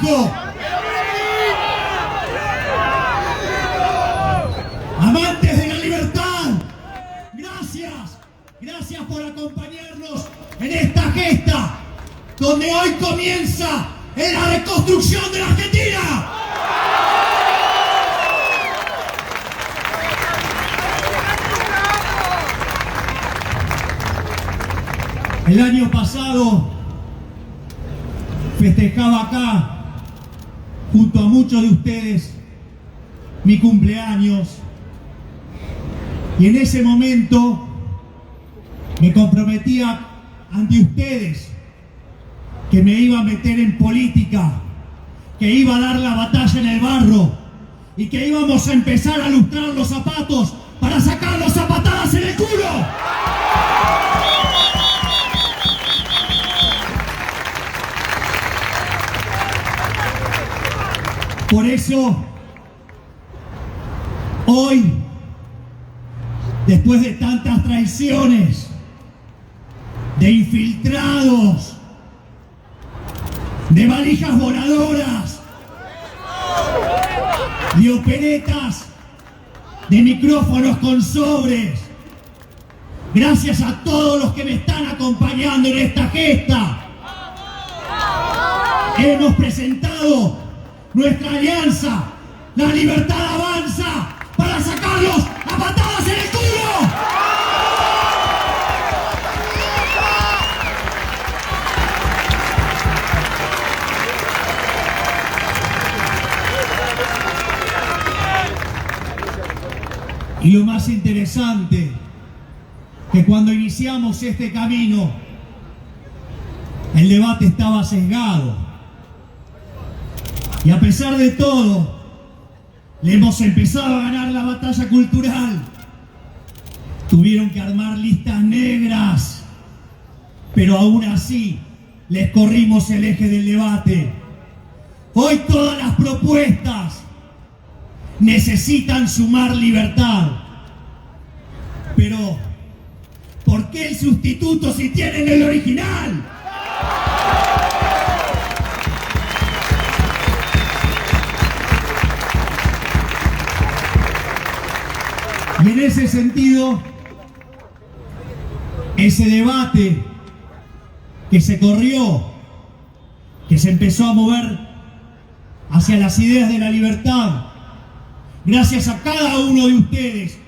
carajo! Amantes de la libertad, gracias por acompañarnos en esta gesta, donde hoy comienza la reconstrucción de la Argentina. El año pasado festejaba acá, junto a muchos de ustedes, mi cumpleaños. Y en ese momento me comprometía ante ustedes que me iba a meter en política, que iba a dar la batalla en el barro y que íbamos a empezar a lustrar los zapatos para sacarlos a patadas en el culo. Por eso, hoy, después de tantas traiciones, de infiltrados, de valijas voladoras, de operetas, de micrófonos con sobres, gracias a todos los que me están acompañando en esta gesta, hemos presentado nuestra alianza, La Libertad Avanza, para sacarlos a patadas en el culo. Y lo más interesante, que cuando iniciamos este camino, el debate estaba sesgado. Y a pesar de todo, le hemos empezado a ganar la batalla cultural. Tuvieron que armar listas negras, pero aún así les corrimos el eje del debate. Hoy todas las propuestas necesitan sumar libertad. Pero, ¿por qué el sustituto si tienen el original? Y en ese sentido, ese debate que se corrió, que se empezó a mover hacia las ideas de la libertad, gracias a cada uno de ustedes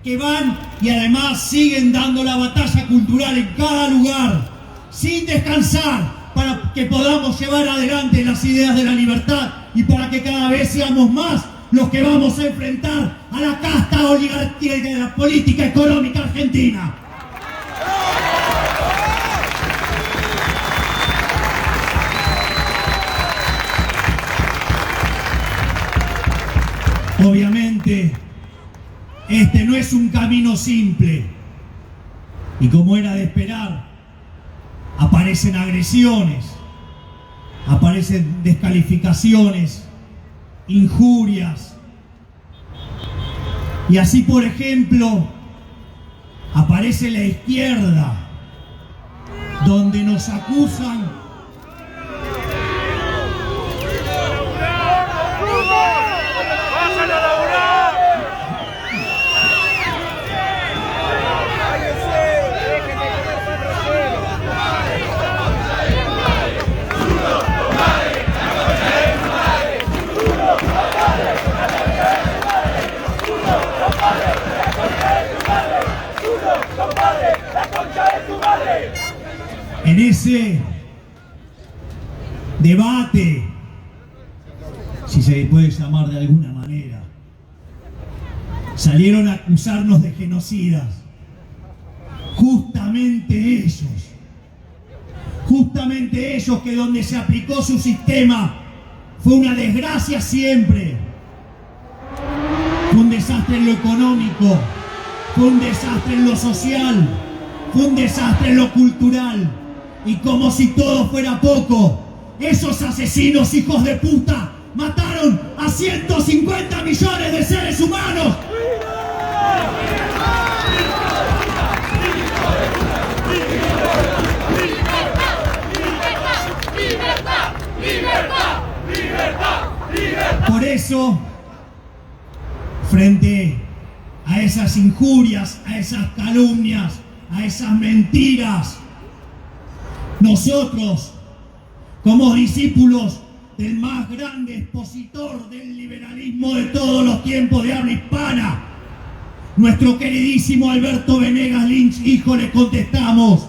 que van y además siguen dando la batalla cultural en cada lugar, sin descansar, para que podamos llevar adelante las ideas de la libertad y para que cada vez seamos más los que vamos a enfrentar a la casta oligarquía de la política económica argentina. Obviamente, este no es un camino simple. Y como era de esperar, aparecen agresiones, aparecen descalificaciones, injurias. Y así, por ejemplo, aparece la izquierda, donde nos acusan en ese debate, si se puede llamar de alguna manera, salieron a acusarnos de genocidas. Justamente ellos que donde se aplicó su sistema fue una desgracia siempre. Fue un desastre en lo económico, fue un desastre en lo social, fue un desastre en lo cultural. Y como si todo fuera poco, esos asesinos hijos de puta mataron a 150 millones de seres humanos. ¡Libertad! ¡Libertad! ¡Libertad! eso, frente a esas injurias, a esas calumnias, a esas mentiras, nosotros, como discípulos del más grande expositor del liberalismo de todos los tiempos de habla hispana, nuestro queridísimo Alberto Venegas Lynch, hijo, le contestamos: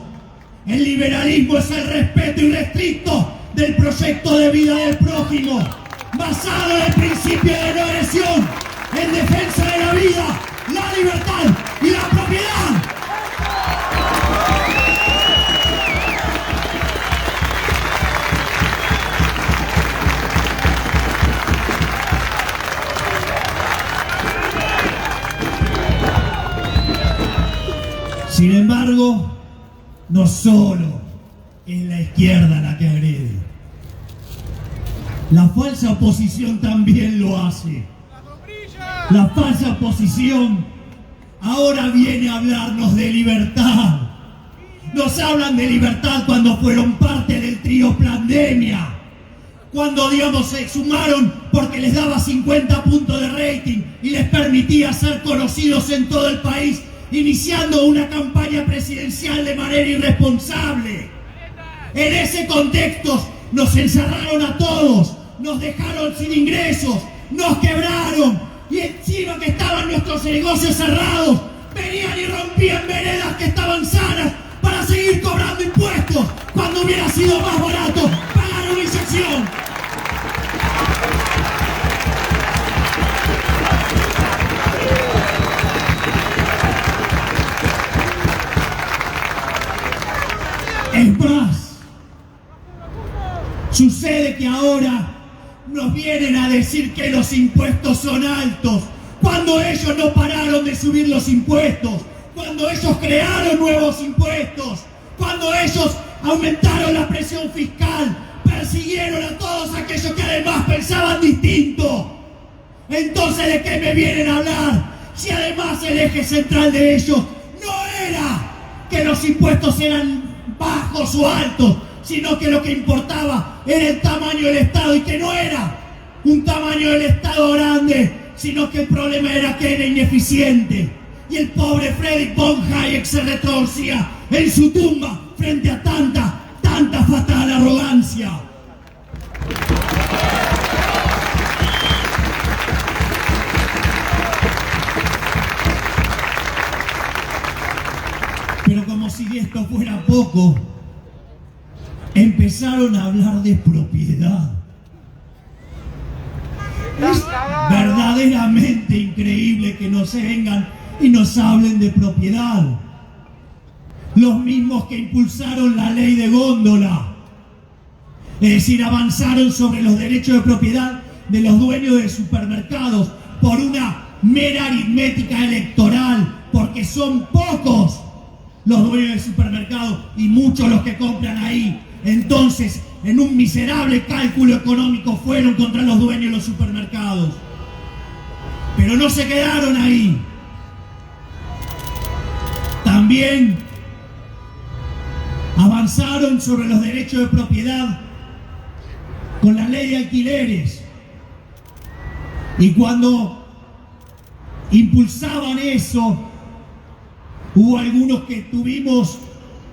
el liberalismo es el respeto irrestricto del proyecto de vida del prójimo, basado en el principio de no agresión, en defensa de la vida, la libertad y la propiedad. Sin embargo, no solo es la izquierda la que agrede. La falsa oposición también lo hace. La falsa oposición ahora viene a hablarnos de libertad. Nos hablan de libertad cuando fueron parte del trío Plandemia. Cuando, digamos, se sumaron porque les daba 50 puntos de rating y les permitía ser conocidos en todo el país, iniciando una campaña presidencial de manera irresponsable. En ese contexto nos encerraron a todos, nos dejaron sin ingresos, nos quebraron y encima que estaban nuestros negocios cerrados, venían y rompían veredas que estaban sanas para seguir cobrando impuestos cuando hubiera sido más barato pagar una inyección. Es más, sucede que ahora nos vienen a decir que los impuestos son altos, cuando ellos no pararon de subir los impuestos, cuando ellos crearon nuevos impuestos, cuando ellos aumentaron la presión fiscal, persiguieron a todos aquellos que además pensaban distinto. Entonces, ¿de qué me vienen a hablar? Si además el eje central de ellos no era que los impuestos eran bajos o altos, sino que lo que importaba era el tamaño del Estado, y que no era un tamaño del Estado grande, sino que el problema era que era ineficiente. Y el pobre Friedrich von Hayek se retorcía en su tumba frente a tanta fatal arrogancia. Pero como si esto fuera poco, empezaron a hablar de propiedad. Es verdaderamente increíble que nos vengan y nos hablen de propiedad. Los mismos que impulsaron la ley de góndola. Es decir, avanzaron sobre los derechos de propiedad de los dueños de supermercados por una mera aritmética electoral, porque son pocos los dueños de supermercados y muchos los que compran ahí. Entonces, en un miserable cálculo económico, fueron contra los dueños de los supermercados. Pero no se quedaron ahí. También avanzaron sobre los derechos de propiedad con la ley de alquileres. Y cuando impulsaban eso, hubo algunos que tuvimos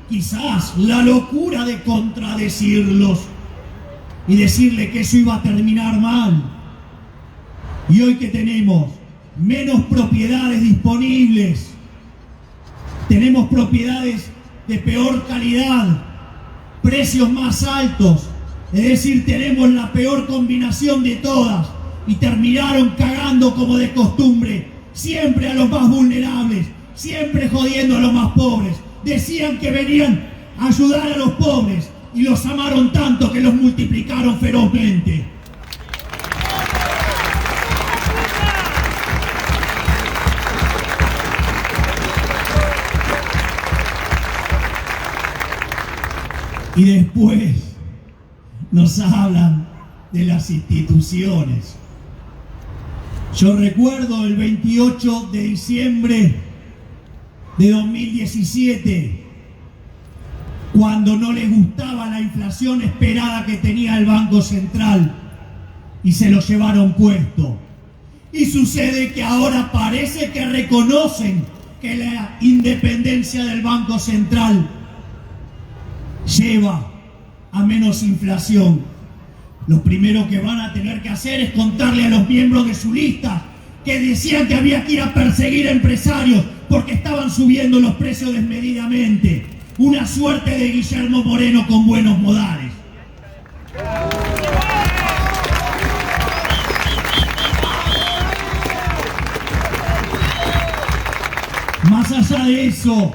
quizás la locura de contradecirlos y decirle que eso iba a terminar mal. Y hoy que tenemos menos propiedades disponibles, tenemos propiedades de peor calidad, precios más altos, es decir, tenemos la peor combinación de todas, y terminaron cagando como de costumbre, siempre a los más vulnerables, siempre jodiendo a los más pobres. Decían que venían a ayudar a los pobres y los amaron tanto que los multiplicaron ferozmente. Y después nos hablan de las instituciones. Yo recuerdo el 28 de diciembre de 2017, cuando no les gustaba la inflación esperada que tenía el Banco Central, y se lo llevaron puesto. Y sucede que ahora parece que reconocen que la independencia del Banco Central lleva a menos inflación. Lo primero que van a tener que hacer es contarle a los miembros de su lista que decían que había que ir a perseguir a empresarios porque estaban subiendo los precios desmedidamente. Una suerte de Guillermo Moreno con buenos modales. Más allá de eso,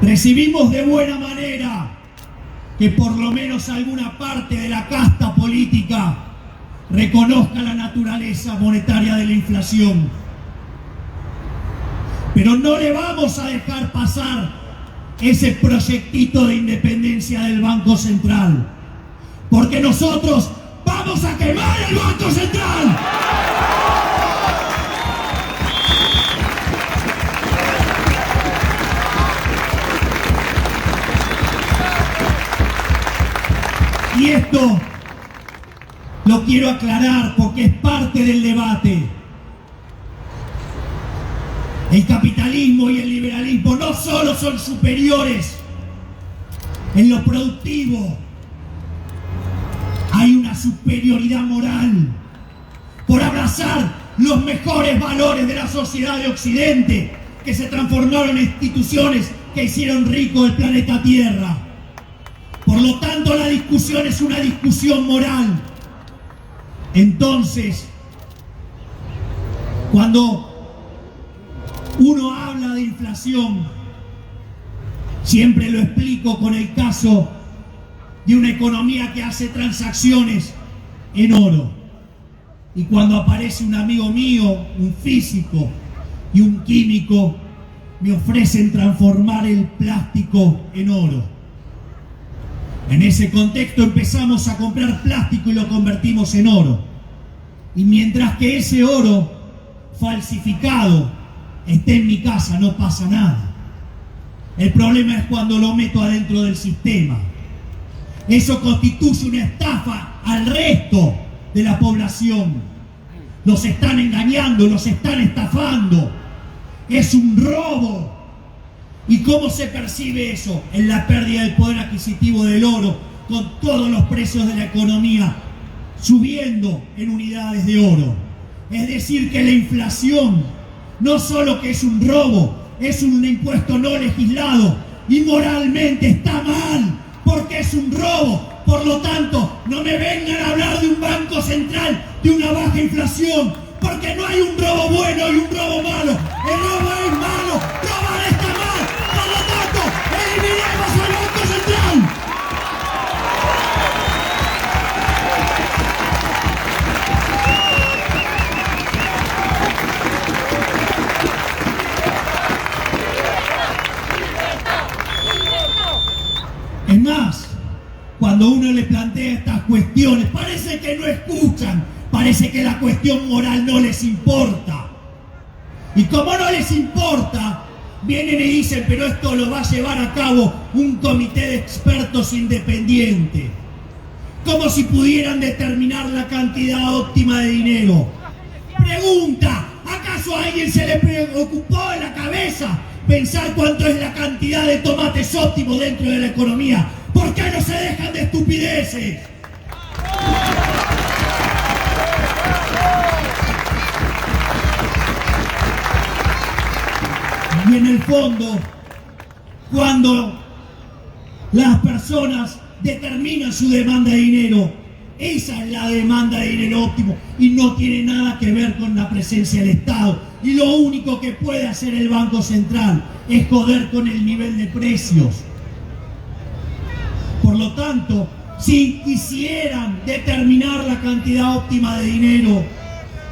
recibimos de buena manera que por lo menos alguna parte de la casta política reconozca la naturaleza monetaria de la inflación. Pero no le vamos a dejar pasar ese proyectito de independencia del Banco Central, porque nosotros vamos a quemar el Banco Central. Y esto lo quiero aclarar porque es parte del debate. El capitalismo y el liberalismo no solo son superiores en lo productivo, hay una superioridad moral por abrazar los mejores valores de la sociedad de Occidente que se transformaron en instituciones que hicieron rico el planeta Tierra. Por lo tanto, la discusión es una discusión moral. Entonces, cuando uno habla de inflación, siempre lo explico con el caso de una economía que hace transacciones en oro. Y cuando aparece un amigo mío, un físico y un químico, me ofrecen transformar el plástico en oro. En ese contexto empezamos a comprar plástico y lo convertimos en oro. Y mientras que ese oro falsificado esté en mi casa, no pasa nada. El problema es cuando lo meto adentro del sistema. Eso constituye una estafa al resto de la población. Los están engañando, los están estafando. Es un robo. ¿Y cómo se percibe eso? En la pérdida del poder adquisitivo del oro, con todos los precios de la economía subiendo en unidades de oro. Es decir, que la inflación no solo que es un robo, es un impuesto no legislado y moralmente está mal, porque es un robo. Por lo tanto, no me vengan a hablar de un banco central, de una baja inflación, porque no hay un robo bueno y un robo malo. El robo es malo, robar está mal. Por lo tanto, eliminemos al Banco Central. Es más, cuando uno le plantea estas cuestiones, parece que no escuchan, parece que la cuestión moral no les importa. Y como no les importa, vienen y dicen, pero esto lo va a llevar a cabo un comité de expertos independiente. Como si pudieran determinar la cantidad óptima de dinero. Pregunta, ¿acaso a alguien se le preocupó en la cabeza pensar cuánto es la cantidad de tomates óptimos dentro de la economía? ¿Por qué no se dejan de estupideces? Y en el fondo, cuando las personas determinan su demanda de dinero, esa es la demanda de dinero óptimo y no tiene nada que ver con la presencia del Estado. Y lo único que puede hacer el Banco Central es joder con el nivel de precios. Por lo tanto, si quisieran determinar la cantidad óptima de dinero,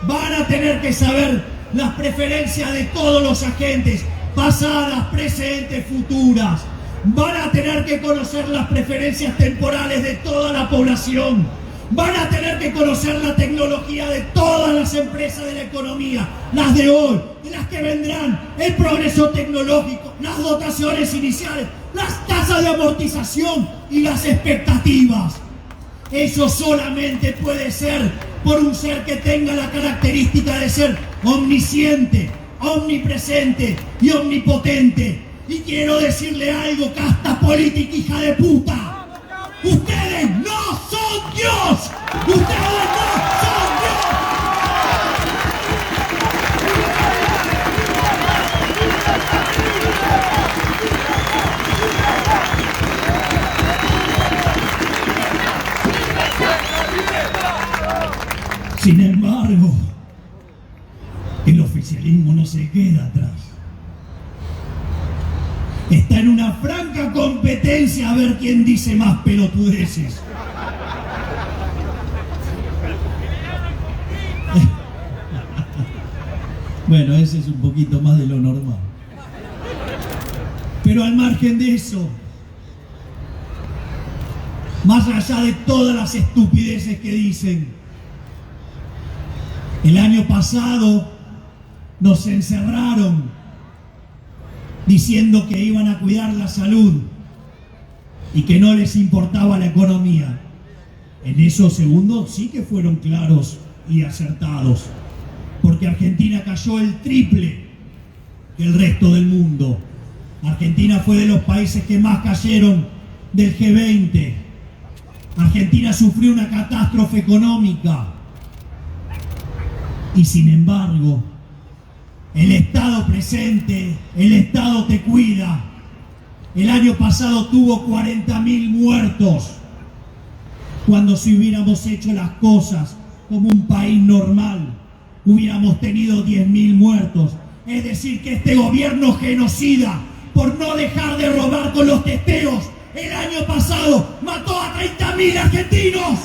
van a tener que saber las preferencias de todos los agentes, pasadas, presentes, futuras. Van a tener que conocer las preferencias temporales de toda la población. Van a tener que conocer la tecnología de todas las empresas de la economía, las de hoy, de las que vendrán, el progreso tecnológico, las dotaciones iniciales, las tasas de amortización y las expectativas. Eso solamente puede ser por un ser que tenga la característica de ser omnisciente, omnipresente y omnipotente. Y quiero decirle algo, casta política hija de puta. Ustedes no son Dios. Ustedes no son Dios. Sin embargo, el oficialismo no se queda atrás. Está en una franca competencia a ver quién dice más pelotudeces. Bueno, ese es un poquito más de lo normal. Pero al margen de eso, más allá de todas las estupideces que dicen, el año pasado nos encerraron diciendo que iban a cuidar la salud y que no les importaba la economía. En esos segundos sí que fueron claros y acertados, porque Argentina cayó el triple que el resto del mundo. Argentina fue de los países que más cayeron del G20. Argentina sufrió una catástrofe económica. Y sin embargo, el Estado presente, el Estado te cuida. El año pasado tuvo 40.000 muertos, cuando si hubiéramos hecho las cosas como un país normal, hubiéramos tenido 10.000 muertos. Es decir, que este gobierno genocida, por no dejar de robar con los testeros, el año pasado mató a 30.000 argentinos.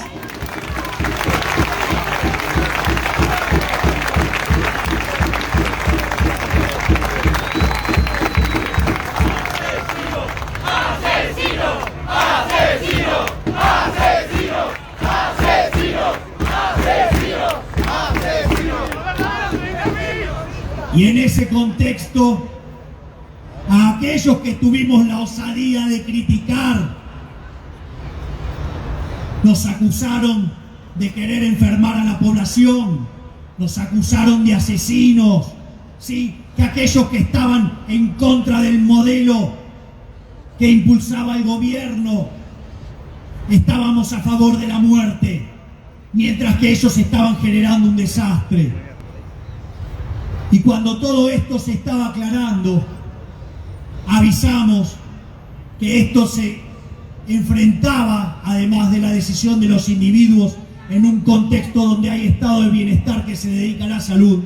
Y en ese contexto, a aquellos que tuvimos la osadía de criticar, nos acusaron de querer enfermar a la población, nos acusaron de asesinos, ¿sí? Que aquellos que estaban en contra del modelo que impulsaba el gobierno, estábamos a favor de la muerte, mientras que ellos estaban generando un desastre. Y cuando todo esto se estaba aclarando, avisamos que esto se enfrentaba, además de la decisión de los individuos, en un contexto donde hay estado de bienestar que se dedica a la salud,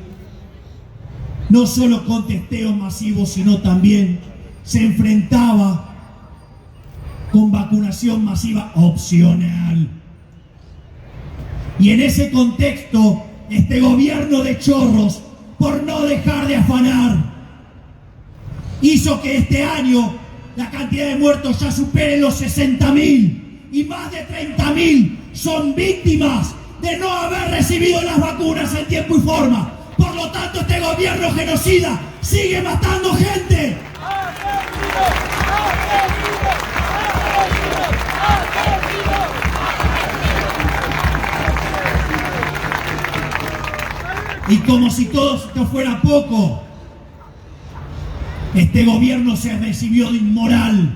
no solo con testeos masivos, sino también se enfrentaba con vacunación masiva opcional. Y en ese contexto, este gobierno de chorros, por no dejar de afanar, hizo que este año la cantidad de muertos ya supere los 60.000 y más de 30.000 son víctimas de no haber recibido las vacunas en tiempo y forma. Por lo tanto, este gobierno genocida sigue matando gente. Y como si todo esto fuera poco, este gobierno se recibió de inmoral.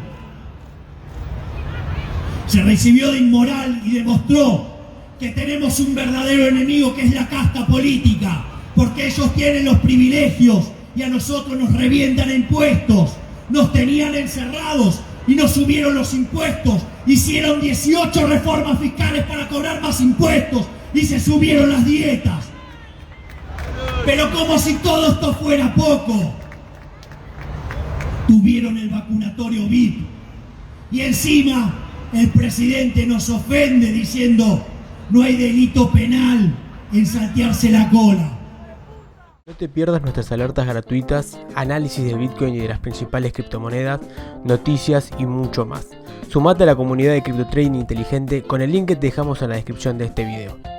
Se recibió de inmoral y demostró que tenemos un verdadero enemigo, que es la casta política, porque ellos tienen los privilegios y a nosotros nos revientan impuestos. Nos tenían encerrados y nos subieron los impuestos. Hicieron 18 reformas fiscales para cobrar más impuestos y se subieron las dietas. Pero como si todo esto fuera poco, tuvieron el vacunatorio VIP. Y encima el presidente nos ofende diciendo: no hay delito penal en saltearse la cola. No te pierdas nuestras alertas gratuitas, análisis de Bitcoin y de las principales criptomonedas, noticias y mucho más. Sumate a la comunidad de Crypto Trading Inteligente con el link que te dejamos en la descripción de este video.